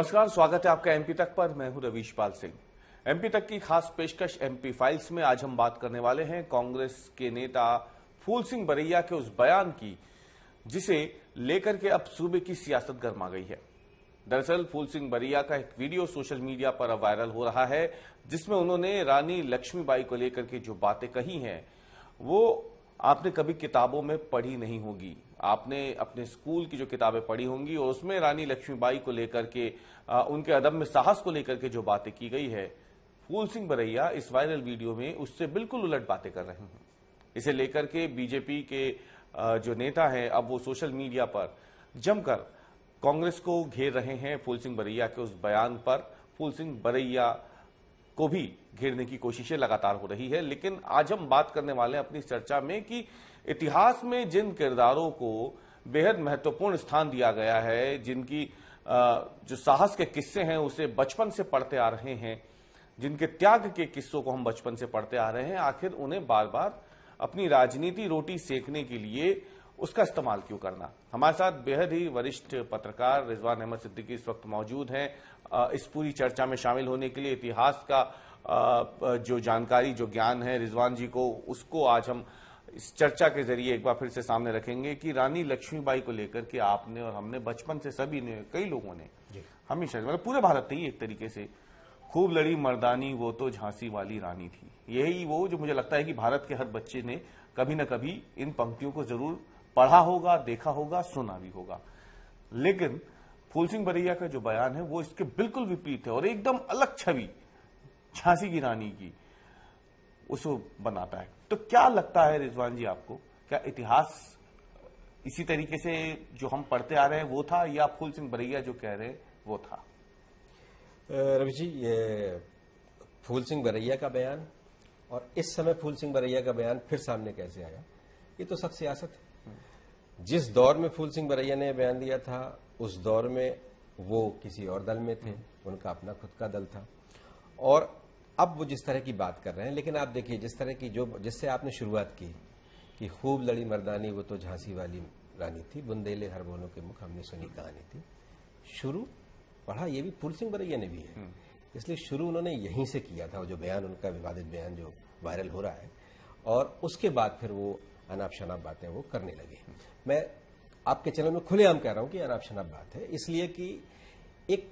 नमस्कार, स्वागत है आपका एमपी तक पर। मैं हूं रवीश पाल सिंह। एमपी तक की खास पेशकश एमपी फाइल्स में आज हम बात करने वाले हैं कांग्रेस के नेता फूल सिंह बरैया के उस बयान की जिसे लेकर के अब सूबे की सियासत गर्मा गई है। दरअसल फूल सिंह बरैया का एक वीडियो सोशल मीडिया पर अब वायरल हो रहा है जिसमें उन्होंने रानी लक्ष्मीबाई को लेकर के जो बातें कही हैं वो आपने कभी किताबों में पढ़ी नहीं होगी। आपने अपने स्कूल की जो किताबें पढ़ी होंगी और उसमें रानी लक्ष्मीबाई को लेकर के उनके अदम्य साहस को लेकर के जो बातें की गई है, फूल सिंह बरैया इस वायरल वीडियो में उससे बिल्कुल उलट बातें कर रहे हैं। इसे लेकर के बीजेपी के जो नेता हैं अब वो सोशल मीडिया पर जमकर कांग्रेस को घेर रहे हैं। फूल सिंह बरैया के उस बयान पर फूल सिंह बरैया को भी घेरने की कोशिशें लगातार हो रही है। लेकिन आज हम बात करने वाले हैं अपनी चर्चा में कि इतिहास में जिन किरदारों को बेहद महत्वपूर्ण स्थान दिया गया है, जिनकी जो साहस के किस्से हैं उसे बचपन से पढ़ते आ रहे हैं, जिनके त्याग के किस्सों को हम बचपन से पढ़ते आ रहे हैं, आखिर उन्हें बार बार अपनी राजनीति रोटी सेकने के लिए उसका इस्तेमाल क्यों करना। हमारे साथ बेहद ही वरिष्ठ पत्रकार रिजवान अहमद सिद्दीकी इस वक्त मौजूद हैं इस पूरी चर्चा में शामिल होने के लिए। इतिहास का जो जानकारी, जो ज्ञान है रिजवान जी को, उसको आज हम इस चर्चा के जरिए एक बार फिर से सामने रखेंगे कि रानी लक्ष्मीबाई को लेकर के आपने और हमने बचपन से सभी ने, कई लोगों ने हमेशा, मतलब पूरे भारत में ही एक तरीके से, खूब लड़ी मर्दानी वो तो झांसी वाली रानी थी। यही वो जो मुझे लगता है कि भारत के हर बच्चे ने कभी न कभी इन पंक्तियों को जरूर पढ़ा होगा, देखा होगा, सुना भी होगा। लेकिन फूल सिंह बरैया का जो बयान है वो इसके बिल्कुल विपरीत है और एकदम अलग छवि झांसी की रानी की उसको बनाता है। तो क्या लगता है रिजवान जी आपको, क्या इतिहास इसी तरीके से जो हम पढ़ते आ रहे हैं वो था, या फूल सिंह बरैया जो कह रहे हैं वो था? रवि जी, ये फूल सिंह बरैया का बयान और इस समय फूल सिंह बरैया का बयान फिर सामने कैसे आया, ये तो सब सियासत है। जिस दौर में फूल सिंह बरैया ने बयान दिया था उस दौर में वो किसी और दल में थे, उनका अपना खुद का दल था, और अब वो जिस तरह की बात कर रहे हैं। लेकिन आप देखिए, जिस तरह की जिससे आपने शुरुआत की कि खूब लड़ी मर्दानी वो तो झांसी वाली रानी थी, बुंदेले हर बोलों के मुख हमने सुनी कहानी थी, शुरू पढ़ा ये भी फूल सिंह बरैया ने भी है, इसलिए शुरू उन्होंने यहीं से किया था। वो जो बयान उनका विवादित बयान जो वायरल हो रहा है, और उसके बाद फिर वो अनाप शनाप बातें वो करने लगे। मैं आपके चैनल में खुलेआम कह रहा हूं कि अनाप शनाप बात है, इसलिए कि एक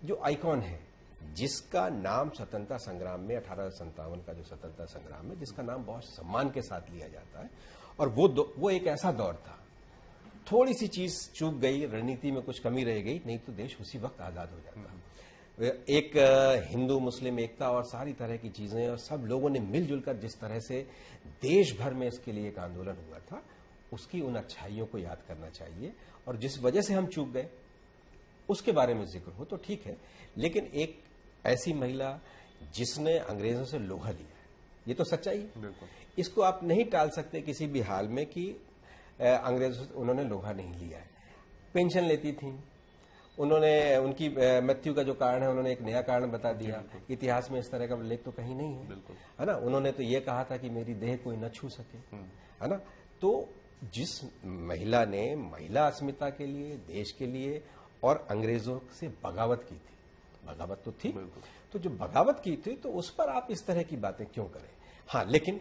जो आइकॉन है जिसका नाम स्वतंत्रता संग्राम में 1857 का जो स्वतंत्रता संग्राम है, जिसका नाम बहुत सम्मान के साथ लिया जाता है, और वो एक ऐसा दौर था, थोड़ी सी चीज चूक गई, रणनीति में कुछ कमी रह गई, नहीं तो देश उसी वक्त आजाद हो जाता। एक हिंदू मुस्लिम एकता और सारी तरह की चीजें, और सब लोगों ने मिलजुल कर जिस तरह से देश भर में इसके लिए एक आंदोलन हुआ था, उसकी उन अच्छाइयों को याद करना चाहिए। और जिस वजह से हम चूक गए उसके बारे में जिक्र हो तो ठीक है, लेकिन एक ऐसी महिला जिसने अंग्रेजों से लोहा लिया है, ये तो सच्चाई है, इसको आप नहीं टाल सकते किसी भी हाल में कि अंग्रेजों से उन्होंने लोहा नहीं लिया है। पेंशन लेती थी उन्होंने, उनकी मृत्यु का जो कारण है उन्होंने एक नया कारण बता दिया। इतिहास में इस तरह का उल्लेख तो कहीं नहीं है ना। उन्होंने तो ये कहा था कि मेरी देह कोई न छू सके, है ना। तो जिस महिला ने महिला अस्मिता के लिए, देश के लिए और अंग्रेजों से बगावत की थी, बगावत तो थी, तो जो बगावत की थी तो उस पर आप इस तरह की बातें क्यों करें। हाँ, लेकिन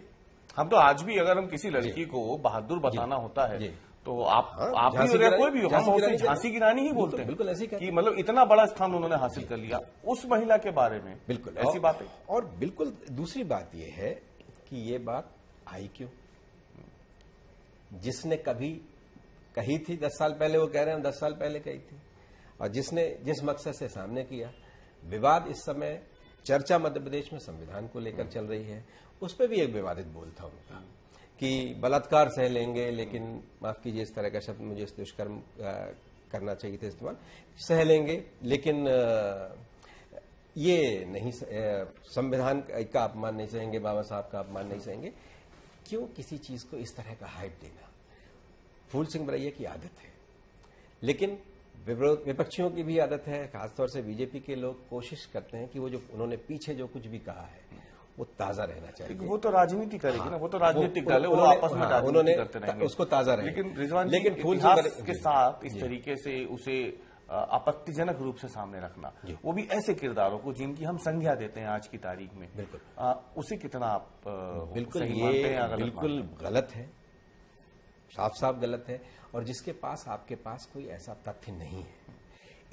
हम तो आज भी अगर हम किसी लड़की को बहादुर बताना होता है तो आप भी या कोई भी हो, हम उसे झांसी की रानी ही बोलते हैं। बिल्कुल ऐसी कि मतलब इतना बड़ा स्थान उन्होंने हासिल कर लिया उस महिला के बारे में। बिल्कुल ऐसी बात है। और बिल्कुल दूसरी बात यह है कि ये बात आई क्यों, जिसने कभी कही थी 10 साल पहले, वो कह रहे हैं 10 साल पहले कही थी, और जिसने जिस मकसद से सामने किया। विवाद इस समय चर्चा मध्य प्रदेश में संविधान को लेकर चल रही है, उस पर भी एक विवादित बोल था उनका कि बलात्कार सह लेंगे, लेकिन माफ कीजिए इस तरह का शब्द मुझे इस दुष्कर्म करना चाहिए था इस्तेमाल, सह लेंगे लेकिन ये नहीं, संविधान का अपमान नहीं सहेंगे, बाबा साहब का अपमान नहीं सहेंगे। क्यों किसी चीज को इस तरह का हाइप देना? फूल सिंह बरैया की आदत है, लेकिन विपक्षियों की भी आदत है, खासतौर से बीजेपी के लोग कोशिश करते हैं कि वो जो उन्होंने पीछे जो कुछ भी कहा है वो ताजा रहना चाहिए। वो तो राजनीति करेगी ना, वो तो राजनीतिक दल है, वो आपस में राजनीति करते रहेंगे, उसको ताजा रहेगा। लेकिन रिजवान, लेकिन फूल सिंह के साथ इस तरीके से उसे आपत्तिजनक रूप से सामने रखना, वो भी ऐसे किरदारों को जिनकी हम संज्ञा देते हैं आज की तारीख में, बिल्कुल उसे कितना आप बिल्कुल सही मानते हैं या ये गलत बिल्कुल मानते गलत है, साफ साफ गलत है। और जिसके पास आपके पास कोई ऐसा तथ्य नहीं है,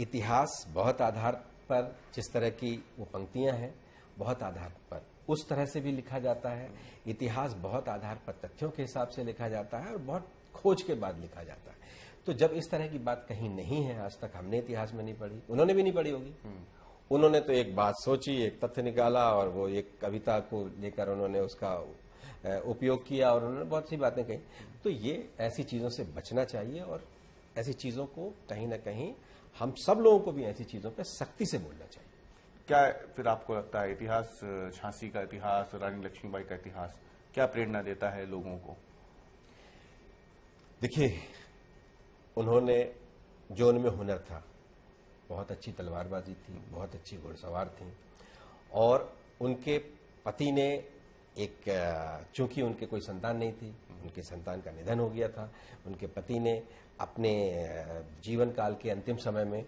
इतिहास बहुत आधार पर जिस तरह की वो पंक्तियां हैं, बहुत आधार पर उस तरह से भी लिखा जाता है। इतिहास बहुत आधार पर तथ्यों के हिसाब से लिखा जाता है और बहुत खोज के बाद लिखा जाता है। तो जब इस तरह की बात कहीं नहीं है, आज तक हमने इतिहास में नहीं पढ़ी, उन्होंने भी नहीं पढ़ी होगी। उन्होंने तो एक बात सोची, एक तथ्य निकाला और वो एक कविता को लेकर उन्होंने उसका उपयोग किया और उन्होंने बहुत सी बातें कही। तो ये ऐसी चीजों से बचना चाहिए और ऐसी चीजों को कहीं ना कहीं हम सब लोगों को भी ऐसी चीजों पर सख्ती से बोलना चाहिए। क्या फिर आपको लगता है इतिहास, झांसी का इतिहास, रानी लक्ष्मीबाई का इतिहास क्या प्रेरणा देता है लोगों को? देखिए, उन्होंने जो उनमें हुनर था, बहुत अच्छी तलवारबाजी थी, बहुत अच्छी घुड़सवार थी और उनके पति ने चूंकि उनके कोई संतान नहीं थी, उनके संतान का निधन हो गया था, उनके पति ने अपने जीवन काल के अंतिम समय में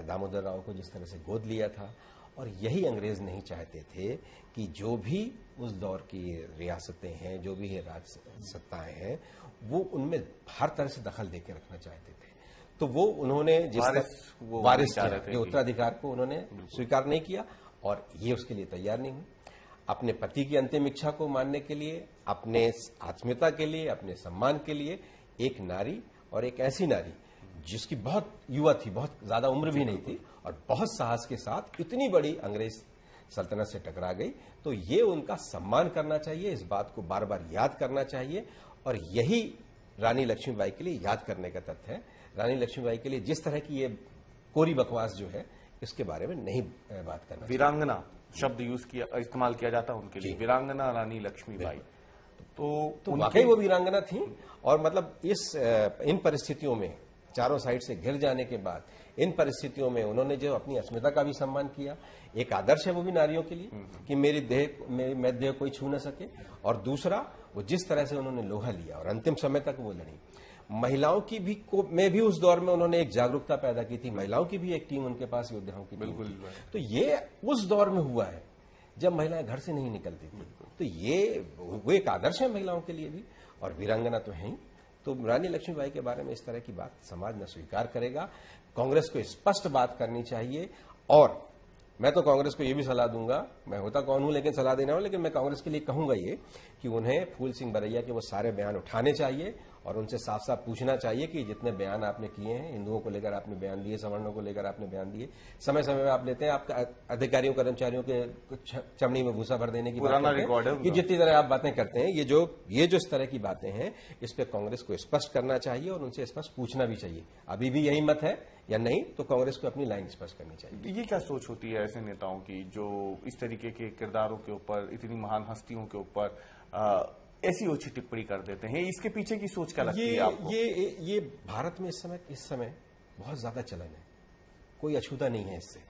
दामोदर राव को जिस तरह से गोद लिया था। और यही अंग्रेज नहीं चाहते थे कि जो भी उस दौर की रियासतें हैं, जो भी राज सत्ताएं हैं, वो उनमें हर तरह से दखल देके रखना चाहते थे। तो वो उन्होंने वारिस जो उत्तराधिकार को उन्होंने स्वीकार नहीं किया और ये उसके लिए तैयार नहीं हुए। अपने पति की अंतिम इच्छा को मानने के लिए, अपने आत्मीयता के लिए, अपने सम्मान के लिए एक नारी, और एक ऐसी नारी जिसकी बहुत युवा थी, बहुत ज्यादा उम्र भी नहीं थी और बहुत साहस के साथ इतनी बड़ी अंग्रेज सल्तनत से टकरा गई, तो ये उनका सम्मान करना चाहिए, इस बात को बार बार याद करना चाहिए। और यही रानी लक्ष्मीबाई के लिए याद करने का तथ्य है। रानी लक्ष्मीबाई के लिए जिस तरह की ये कोरी बकवास जो है, इसके बारे में नहीं बात करना। वीरांगना शब्द इस्तेमाल किया जाता है उनके लिए, वीरांगना रानी लक्ष्मीबाई। तो वाकई वो वीरांगना थी। और मतलब इन परिस्थितियों में चारों साइड से घिर जाने के बाद, इन परिस्थितियों में उन्होंने जो अपनी अस्मिता का भी सम्मान किया, एक आदर्श है वो भी नारियों के लिए कि मैं देह कोई छू न सके। और दूसरा, वो जिस तरह से उन्होंने लोहा लिया और अंतिम समय तक वो लड़ी। महिलाओं की भी में भी उस दौर में उन्होंने एक जागरूकता पैदा की थी, महिलाओं की भी एक टीम उनके पास योद्धाओं की टीम थी। तो ये उस दौर में हुआ है जब महिलाएं घर से नहीं निकलती थी। तो ये वो एक आदर्श है महिलाओं के लिए भी, और वीरांगना तो है ही। तो रानी लक्ष्मीबाई के बारे में इस तरह की बात समाज न स्वीकार करेगा। कांग्रेस को स्पष्ट बात करनी चाहिए। और मैं तो कांग्रेस को यह भी सलाह दूंगा, मैं होता कौन हूं लेकिन सलाह देना हूं, लेकिन मैं कांग्रेस के लिए कहूंगा ये कि उन्हें फूल सिंह बरैया के वो सारे बयान उठाने चाहिए और उनसे साफ साफ पूछना चाहिए कि जितने बयान आपने किए हैं, हिंदुओं को लेकर आपने बयान दिए, सवर्णों को लेकर आपने बयान दिए, समय समय में आप लेते हैं, आपका अधिकारियों कर्मचारियों के चमड़ी में भूसा भर देने की पुराना रिकॉर्ड है कि जितनी तरह आप बातें करते हैं, ये जो इस तरह की बातें हैं, इस पे कांग्रेस को स्पष्ट करना चाहिए और उनसे स्पष्ट पूछना भी चाहिए। अभी भी यही मत है या नहीं, तो कांग्रेस को अपनी लाइन स्पष्ट करनी चाहिए। ये क्या सोच होती है ऐसे नेताओं की जो इस तरीके के किरदारों के ऊपर, इतनी महान हस्तियों के ऊपर ऐसी ओछी टिप्पणी कर देते हैं? इसके पीछे की सोच क्या लगती है आपको? ये भारत में इस समय बहुत ज्यादा चलन है। कोई अछूता नहीं है इससे।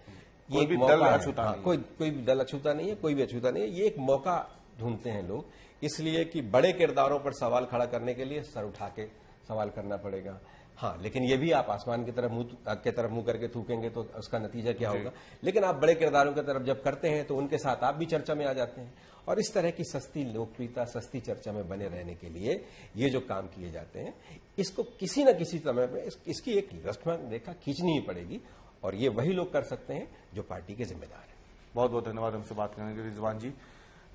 कोई भी दल अछूता नहीं, कोई भी दल अछूता नहीं है, कोई भी अछूता नहीं है। ये एक मौका ढूंढते हैं लोग, इसलिए कि बड़े किरदारों पर सवाल खड़ा करने के लिए सर उठा के सवाल करना पड़ेगा। हाँ, लेकिन ये भी आप आसमान की तरफ मुंह करके थूकेंगे तो उसका नतीजा क्या होगा। लेकिन आप बड़े किरदारों की तरफ जब करते हैं तो उनके साथ आप भी चर्चा में आ जाते हैं। और इस तरह की सस्ती लोकप्रियता, सस्ती चर्चा में बने रहने के लिए ये जो काम किए जाते हैं, इसको किसी न किसी समय में इसकी एक लक्ष्मण रेखा खींचनी ही पड़ेगी। और ये वही लोग कर सकते हैं जो पार्टी के जिम्मेदार हैं। बहुत बहुत धन्यवाद हमसे बात करने के लिए रिजवान जी।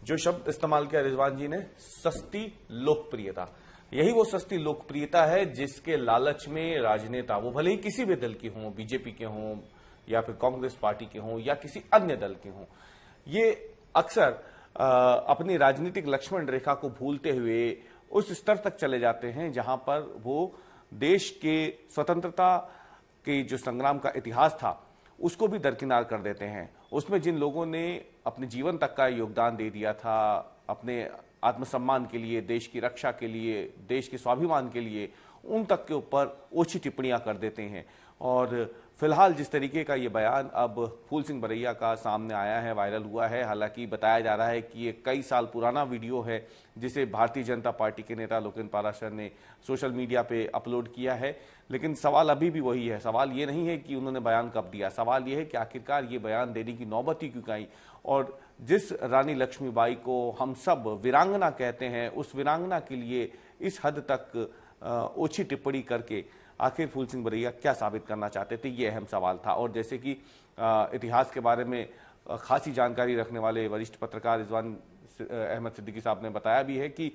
जो शब्द इस्तेमाल किया रिजवान जी ने, सस्ती लोकप्रियता, यही वो सस्ती लोकप्रियता है जिसके लालच में राजनेता, वो भले ही किसी भी दल के हों, बीजेपी के हों या फिर कांग्रेस पार्टी के हों या किसी अन्य दल के हों, ये अक्सर अपनी राजनीतिक लक्ष्मण रेखा को भूलते हुए उस स्तर तक चले जाते हैं जहां पर वो देश के स्वतंत्रता के जो संग्राम का इतिहास था उसको भी दरकिनार कर देते हैं। उसमें जिन लोगों ने अपने जीवन तक का योगदान दे दिया था, अपने आत्मसम्मान के लिए, देश की रक्षा के लिए, देश के स्वाभिमान के लिए, उन तक के ऊपर ओछी टिप्पणियां कर देते हैं। और फिलहाल जिस तरीके का ये बयान अब फूल सिंह बरैया का सामने आया है, वायरल हुआ है, हालांकि बताया जा रहा है कि ये कई साल पुराना वीडियो है जिसे भारतीय जनता पार्टी के नेता लोकेंद्र पाराशर ने सोशल मीडिया पे अपलोड किया है। लेकिन सवाल अभी भी वही है, सवाल ये नहीं है कि उन्होंने बयान कब दिया, सवाल ये है कि आखिरकार ये बयान देने की नौबत ही क्यों आई। और जिस रानी लक्ष्मीबाई को हम सब वीरांगना कहते हैं, उस वीरांगना के लिए इस हद तक ओछी टिप्पणी करके आखिर फूल सिंह बरैया क्या साबित करना चाहते थे, ये अहम सवाल था। और जैसे कि इतिहास के बारे में खासी जानकारी रखने वाले वरिष्ठ पत्रकार रिजवान अहमद सिद्दीकी साहब ने बताया भी है कि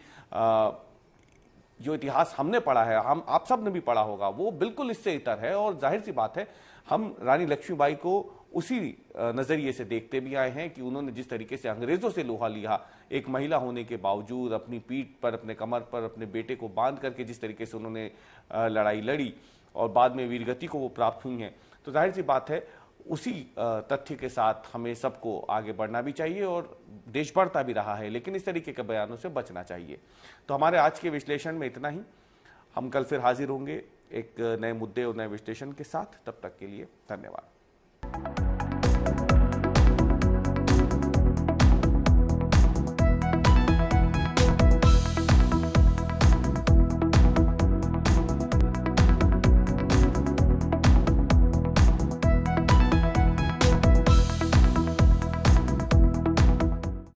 जो इतिहास हमने पढ़ा है, हम आप सब ने भी पढ़ा होगा, वो बिल्कुल इससे इतर है। और जाहिर सी बात है, हम रानी लक्ष्मीबाई को उसी नजरिए से देखते भी आए हैं कि उन्होंने जिस तरीके से अंग्रेजों से लोहा लिया, एक महिला होने के बावजूद अपनी पीठ पर, अपने कमर पर अपने बेटे को बांध करके जिस तरीके से उन्होंने लड़ाई लड़ी और बाद में वीरगति को वो प्राप्त हुई हैं, तो जाहिर सी बात है उसी तथ्य के साथ हमें सबको आगे बढ़ना भी चाहिए और देश बढ़ता भी रहा है, लेकिन इस तरीके के बयानों से बचना चाहिए। तो हमारे आज के विश्लेषण में इतना ही। हम कल फिर हाजिर होंगे एक नए मुद्दे और नए विश्लेषण के साथ। तब तक के लिए धन्यवाद।